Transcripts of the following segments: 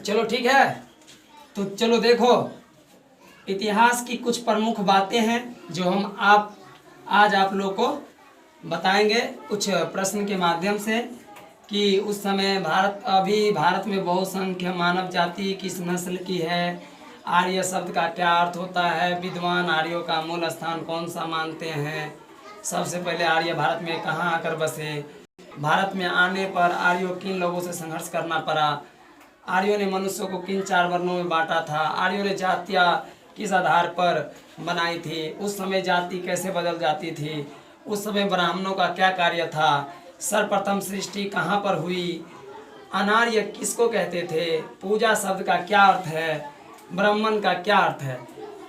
चलो ठीक है। तो चलो देखो, इतिहास की कुछ प्रमुख बातें हैं जो हम आज आप लोग को बताएंगे कुछ प्रश्न के माध्यम से कि उस समय भारत में बहुसंख्य मानव जाति किस नस्ल की है, आर्य शब्द का क्या अर्थ होता है, विद्वान आर्यों का मूल स्थान कौन सा मानते हैं, सबसे पहले आर्य भारत में कहाँ आकर बसे, भारत में आने पर आर्यों किन लोगों से संघर्ष करना पड़ा, आर्यों ने मनुष्यों को किन 4 वर्णों में बांटा था, आर्यों ने जातियाँ किस आधार पर बनाई थी, उस समय जाति कैसे बदल जाती थी, उस समय ब्राह्मणों का क्या कार्य था, सर्वप्रथम सृष्टि कहाँ पर हुई, अनार्य किसको कहते थे, पूजा शब्द का क्या अर्थ है, ब्राह्मण का क्या अर्थ है।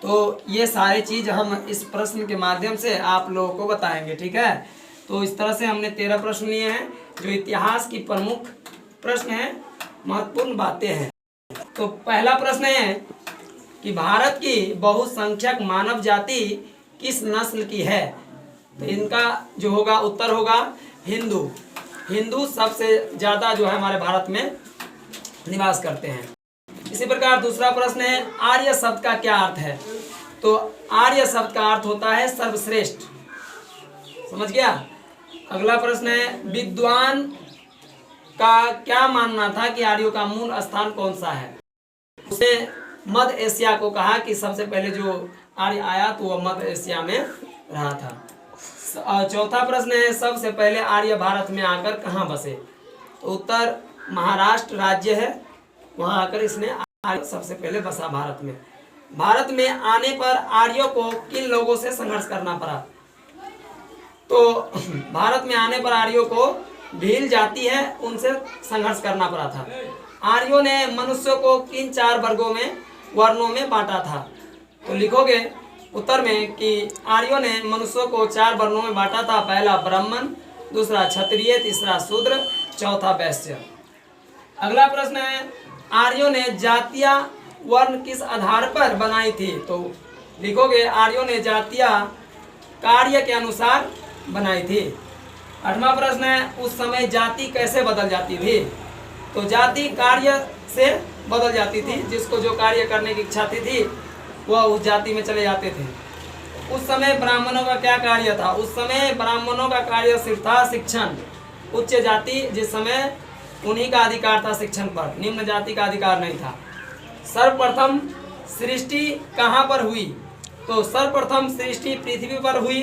तो ये सारी चीज़ हम इस प्रश्न के माध्यम से आप लोगों को बताएंगे, ठीक है। तो इस तरह से हमने 13 प्रश्न लिए हैं जो इतिहास की प्रमुख प्रश्न हैं, महत्वपूर्ण बातें हैं। तो पहला प्रश्न है कि भारत की बहुसंख्यक मानव जाति किस नस्ल की है। तो इनका जो होगा उत्तर होगा हिंदू। हिंदू सबसे ज़्यादा जो है हमारे भारत में निवास करते हैं। इसी प्रकार दूसरा प्रश्न है आर्य शब्द का क्या अर्थ है। तो आर्य शब्द का अर्थ होता है सर्वश्रेष्ठ, समझ गया। अगला प्रश्न है विद्वान का क्या मानना था कि आर्यों का मूल स्थान कौन सा है। उसने मध्य एशिया को कहा कि सबसे पहले जो आर्य आया तो वह मध्य एशिया में रहा था। चौथा प्रश्न है सबसे पहले आर्य भारत में आकर कहाँ बसे। तो उत्तर महाराष्ट्र राज्य है, वहाँ आकर इसने आर्य सबसे पहले बसा भारत में। भारत में आने पर आर्यों को किन लोगों से संघर्ष करना पड़ा। तो भारत में आने पर आर्यों को भील जाति है उनसे संघर्ष करना पड़ा था। आर्यों ने मनुष्यों को किन 4 वर्णों में बांटा था। तो लिखोगे उत्तर में कि आर्यों ने मनुष्यों को 4 वर्णों में बांटा था। पहला ब्राह्मण, दूसरा क्षत्रिय, तीसरा शूद्र, चौथा वैश्य। अगला प्रश्न है आर्यों ने जातियां वर्ण किस आधार पर बनाई थी। तो लिखोगे आर्यों ने जातियां कार्य के अनुसार बनाई थी। 8वां प्रश्न है उस समय जाति कैसे बदल जाती थी। तो जाति कार्य से बदल जाती थी, जिसको जो कार्य करने की इच्छा थी वह उस जाति में चले जाते थे। उस समय ब्राह्मणों का क्या कार्य था। उस समय ब्राह्मणों का कार्य सिर्फ था शिक्षण। उच्च जाति जिस समय उन्हीं का अधिकार था शिक्षण पर, निम्न जाति का अधिकार नहीं था। सर्वप्रथम सृष्टि कहाँ पर हुई। तो सर्वप्रथम सृष्टि पृथ्वी पर हुई।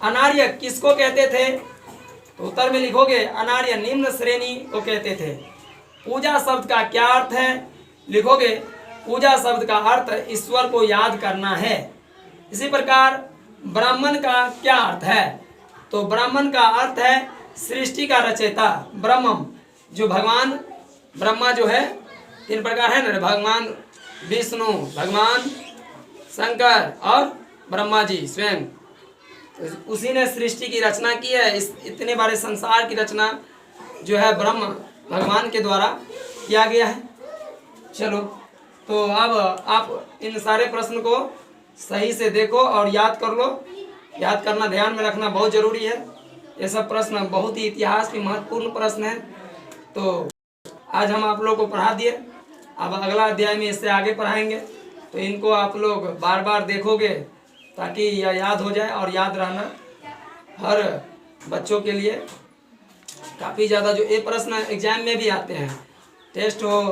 अनार्य किसको कहते थे। तो उत्तर में लिखोगे अनार्य निम्न श्रेणी को कहते थे। पूजा शब्द का क्या अर्थ है। लिखोगे पूजा शब्द का अर्थ ईश्वर को याद करना है। इसी प्रकार ब्राह्मण का क्या अर्थ है। तो ब्राह्मण का अर्थ है सृष्टि का रचयिता, ब्रह्मम। जो भगवान ब्रह्मा जो है 3 प्रकार है ना, भगवान विष्णु, भगवान शंकर और ब्रह्मा जी स्वयं। तो उसी ने सृष्टि की रचना की है। इस इतने बड़े संसार की रचना जो है ब्रह्म भगवान के द्वारा किया गया है। चलो तो अब आप इन सारे प्रश्न को सही से देखो और याद कर लो। याद करना ध्यान में रखना बहुत ज़रूरी है। ये सब प्रश्न बहुत ही इतिहास के महत्वपूर्ण प्रश्न हैं। तो आज हम आप लोगों को पढ़ा दिए, अब अगला अध्याय में इससे आगे पढ़ाएंगे। तो इनको आप लोग बार बार देखोगे ताकि यह याद हो जाए। और याद रहना हर बच्चों के लिए काफ़ी ज़्यादा जो ये प्रश्न एग्जाम में भी आते हैं, टेस्ट हो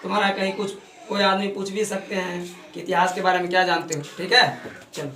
तुम्हारा कहीं कुछ कोई आदमी पूछ भी सकते हैं कि इतिहास के बारे में क्या जानते हो। ठीक है, चलो।